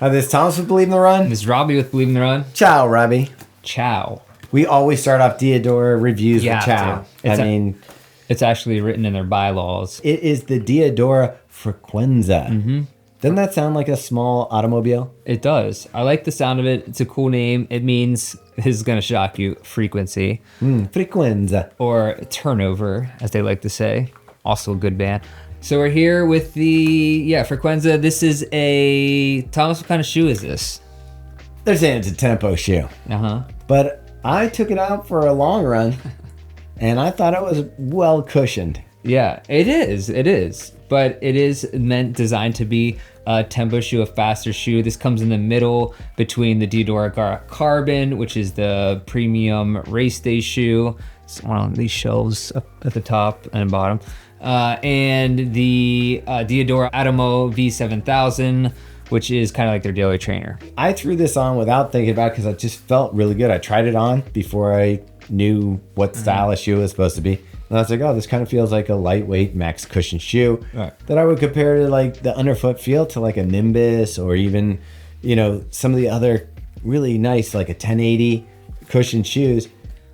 Hi, this is Thomas with Believe in the Run. This is Robbe with Believe in the Run. Ciao, Robbie. Ciao. We always start off Diadora reviews with ciao. It's actually written in their bylaws. It is the Diadora Frequenza. Mm-hmm. Doesn't that sound like a small automobile? It does. I like the sound of it. It's a cool name. It means, this is going to shock you, frequency. Frequenza. Or turnover, as they like to say. Also a good band. So we're here with the, Frequenza. This is Thomas, what kind of shoe is this? They're saying it's a tempo shoe. Uh-huh. But I took it out for a long run, and I thought it was well cushioned. Yeah, it is. But it is designed to be a tempo shoe, a faster shoe. This comes in the middle between the Diadora Carbon, which is the premium race day shoe. It's on these shelves up at the top and bottom. And the Diadora Atomo V7000, which is kind of like their daily trainer. I threw this on without thinking about it because it just felt really good. I tried it on before I knew what style of shoe it was supposed to be. And I was like, oh, this kind of feels like a lightweight max cushion shoe that I would compare to like the underfoot feel to like a Nimbus or even, some of the other really nice, like a 1080 cushion shoes.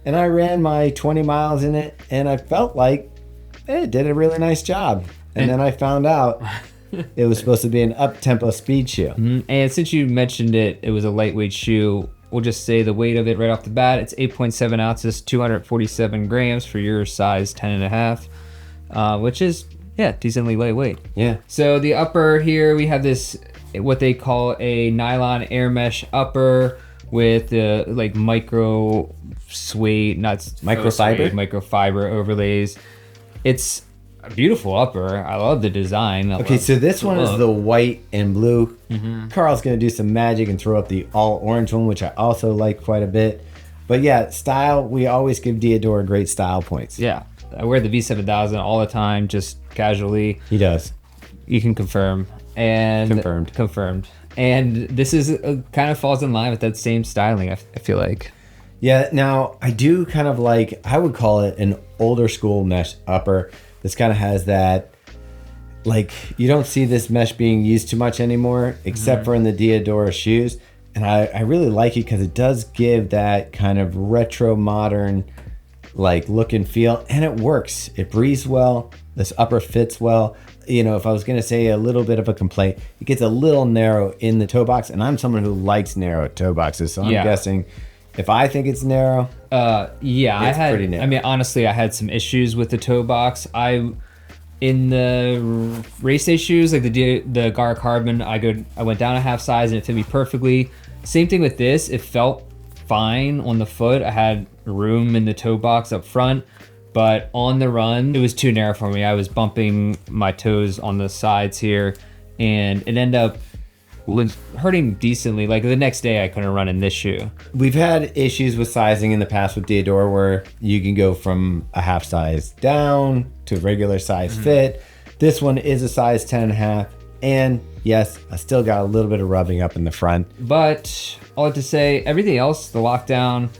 And I ran my 20 miles in it and I felt like it did a really nice job. And then I found out it was supposed to be an up-tempo speed shoe. Mm-hmm. And since you mentioned it, it was a lightweight shoe. We'll just say the weight of it right off the bat. It's 8.7 ounces, 247 grams for your size 10.5, which is, decently lightweight. Yeah. So the upper here, we have this, what they call a nylon air mesh upper with the micro suede, microfiber overlays. It's a beautiful upper. I love the design. Okay, so this one is the white and blue. Mm-hmm. Carl's going to do some magic and throw up the all orange one, which I also like quite a bit. But yeah, style, we always give Diadora great style points. Yeah, I wear the V7000 all the time, just casually. He does. You can confirm. And Confirmed. And this is kind of falls in line with that same styling, I feel like. Yeah, now I do kind of like, I would call it an older school mesh upper. This kind of has that, you don't see this mesh being used too much anymore, except for in the Diadora shoes. And I really like it because it does give that kind of retro modern, look and feel. And it works. It breathes well. This upper fits well. If I was going to say a little bit of a complaint, it gets a little narrow in the toe box. And I'm someone who likes narrow toe boxes. So I'm guessing if I think it's narrow, it's pretty narrow. I mean, honestly, I had some issues with the toe box. In the race day shoes, like the Gara Carbon, I went down a half size and it fit me perfectly. Same thing with this. It felt fine on the foot. I had room in the toe box up front, but on the run, it was too narrow for me. I was bumping my toes on the sides here, and it ended up hurting decently. Like the next day I couldn't run in this shoe. We've had issues with sizing in the past with Diadora where you can go from a half size down to regular size fit. This one is a size 10.5, and yes, I still got a little bit of rubbing up in the front. But all I have to say, everything else, the lockdown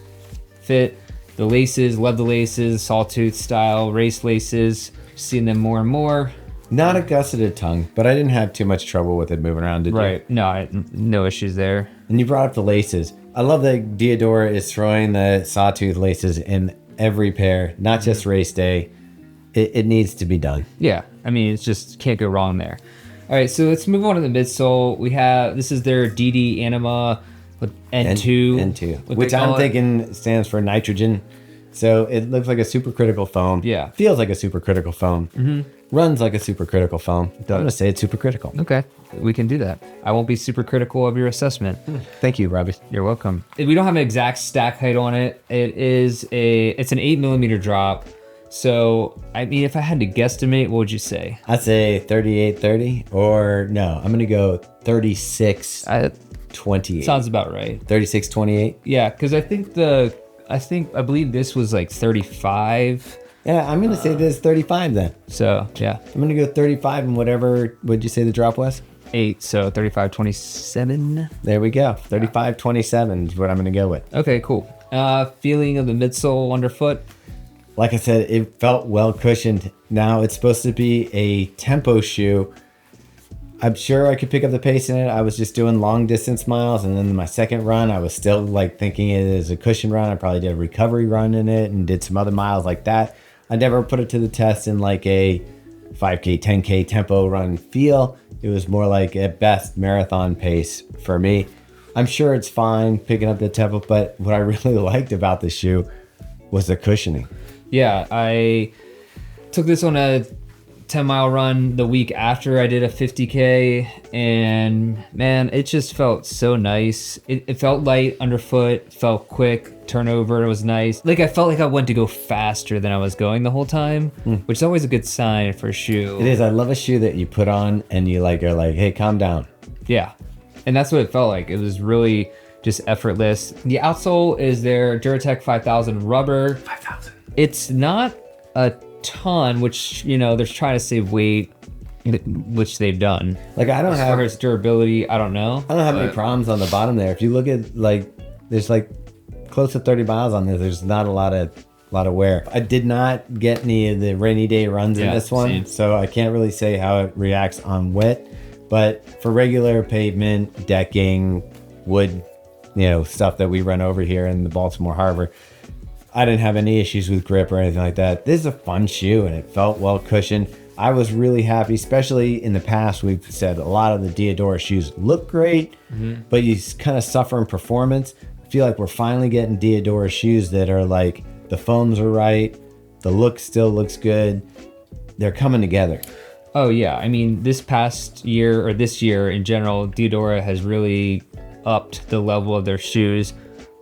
fit, the laces, love the laces, sawtooth style race laces, seeing them more and more. Not a gusseted tongue, but I didn't have too much trouble with it moving around, did you? Right. No, no issues there. And you brought up the laces. I love that Diadora is throwing the sawtooth laces in every pair, not just race day. It needs to be done. Yeah. I mean, it's just can't go wrong there. All right, so let's move on to the midsole. This is their DD Anima N2. N2, which I'm thinking stands for nitrogen. So it looks like a supercritical foam. Yeah. Feels like a supercritical foam. Mm-hmm. Runs like a supercritical foam. I'm going to say it's supercritical. Okay, we can do that. I won't be super critical of your assessment. Thank you, Robbie. You're welcome. We don't have an exact stack height on it. It's an 8mm drop. So, I mean, if I had to guesstimate, what would you say? I'd say 38-30, or no, I'm going to go 36-28. Sounds about right. 36-28? Yeah, because I believe this was like 35. Yeah, I'm going to say this is 35 then. So, yeah. I'm going to go 35 and whatever, what'd you say the drop was? 8, so 35-27. There we go. 35-27 is what I'm going to go with. Okay, cool. Feeling of the midsole underfoot? Like I said, it felt well cushioned. Now it's supposed to be a tempo shoe. I'm sure I could pick up the pace in it. I was just doing long distance miles, and then my second run, I was still like thinking it as a cushion run. I probably did a recovery run in it and did some other miles like that. I never put it to the test in like a 5K, 10K tempo run feel. It was more like at best marathon pace for me. I'm sure it's fine picking up the tempo, but what I really liked about the shoe was the cushioning. Yeah, I took this on a 10-mile run the week after I did a 50K, and man, it just felt so nice. It felt light underfoot, felt quick, turnover was nice. Like I felt like I went to go faster than I was going the whole time, which is always a good sign for a shoe. It is. I love a shoe that you put on and you like are like, hey, calm down. Yeah, and that's what it felt like. It was really just effortless. The outsole is their Duratec 5000 rubber. 5,000. It's not a ton, which, you know, they're trying to save weight, which they've done. Like I don't as have far as durability, I don't know. I don't have any problems on the bottom there. If you look at like, there's like close to 30 miles on there. There's not a lot of wear. I did not get any of the rainy day runs in this one, so I can't really say how it reacts on wet. But for regular pavement, decking, wood, you know, stuff that we run over here in the Baltimore Harbor, I didn't have any issues with grip or anything like that. This is a fun shoe and it felt well cushioned. I was really happy, especially in the past. We've said a lot of the Diadora shoes look great, but you kind of suffer in performance. I feel like we're finally getting Diadora shoes that are like the foams are right, the look still looks good. They're coming together. Oh yeah, I mean this past year or this year in general, Diadora has really upped the level of their shoes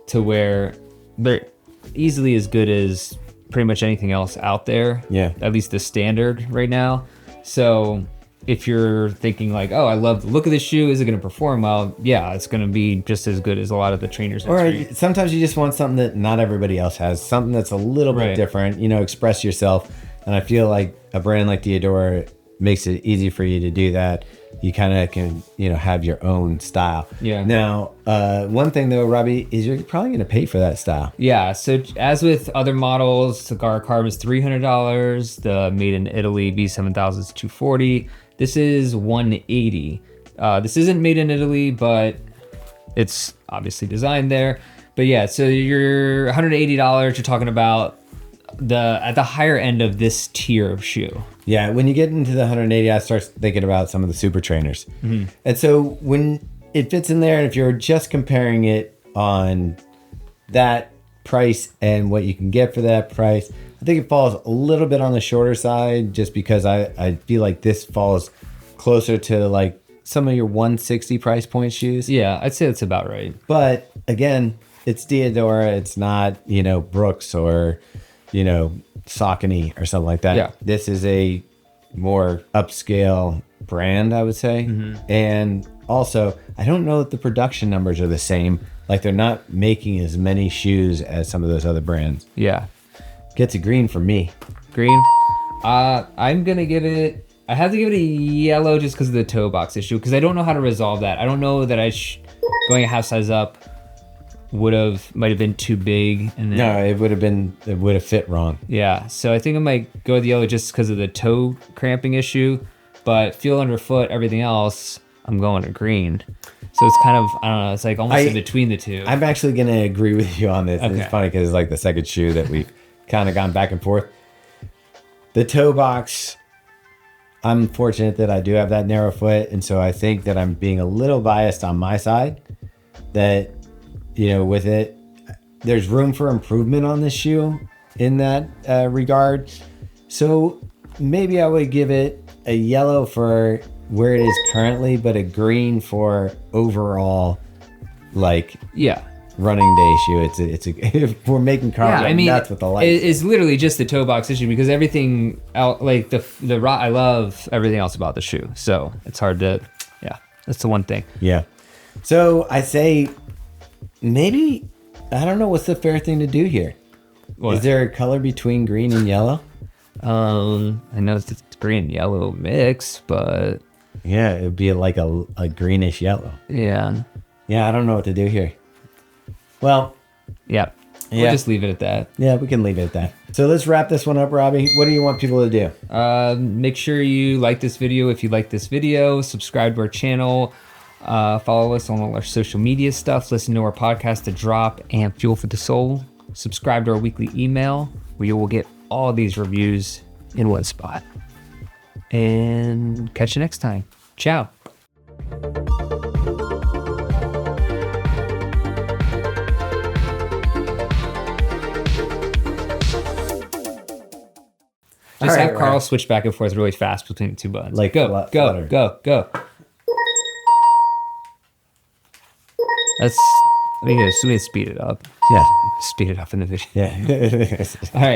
to where they're easily as good as pretty much anything else out there. Yeah. At least the standard right now. So if you're thinking like, oh, I love the look of this shoe, is it going to perform well? Yeah, it's going to be just as good as a lot of the trainers. Or sometimes you just want something that not everybody else has, something that's a little bit different, you know, express yourself. And I feel like a brand like Diadora makes it easy for you to do that. You kind of can, you know, have your own style. Yeah. Now, one thing though, Robbie, is you're probably going to pay for that style. Yeah. So as with other models, the Gara Carbon is $300. The Made in Italy B7000 is $240. This is $180. This isn't made in Italy, but it's obviously designed there. But yeah, so you're $180. You're talking about at the higher end of this tier of shoe. Yeah, when you get into the 180, I start thinking about some of the super trainers. And so when it fits in there, and if you're just comparing it on that price and what you can get for that price, I think it falls a little bit on the shorter side just because I feel like this falls closer to like some of your 160 price point shoes. Yeah, I'd say that's about right. But again, it's Diadora. It's not, you know, Brooks or, you know, Saucony or something like that. Yeah. This is a more upscale brand, I would say. And also, I don't know if the production numbers are the same. Like they're not making as many shoes as some of those other brands. Yeah. Gets a green for me. Green. I'm going to give it, I have to give it a yellow just because of the toe box issue, because I don't know how to resolve that. I don't know that going a half size up might have been too big, and then, No, it would have fit wrong. Yeah, so I think I might go with the yellow just because of the toe cramping issue, but feel underfoot, everything else, I'm going to green. So it's kind of, I don't know, it's like almost in between the two. I'm actually going to agree with you on this. Okay. It's funny because it's like the second shoe that we've kind of gone back and forth. The toe box, I'm fortunate that I do have that narrow foot, and so I think that I'm being a little biased on my side that, you know, with it, there's room for improvement on this shoe in that regard. So maybe I would give it a yellow for where it is currently, but a green for overall, like, running day shoe. It's a if we're making cars nuts with the lights. It's literally just the toe box issue because everything out, like the I love everything else about the shoe. So it's hard to, that's the one thing. Yeah. So I say, maybe, I don't know what's the fair thing to do here. What? Is there a color between green and yellow? I know it's green and yellow mix, but yeah, it'd be like a greenish yellow. Yeah, I don't know what to do here. Well, yeah, We'll Yeah. just leave it at that. Yeah, we can leave it at that. So let's wrap this one up, Robbie. What do you want people to do? Make sure you like this video if you like this video. Subscribe to our channel. Follow us on all our social media stuff. Listen to our podcast, The Drop and Fuel for the Soul. Subscribe to our weekly email where you will get all these reviews in one spot. And catch you next time. Ciao. Just All have right, Carl right. switch back and forth really fast between the two buttons. Like go, flutter. go. That's. I mean, speed it up. Yeah. Speed it up in the video. Yeah. All right.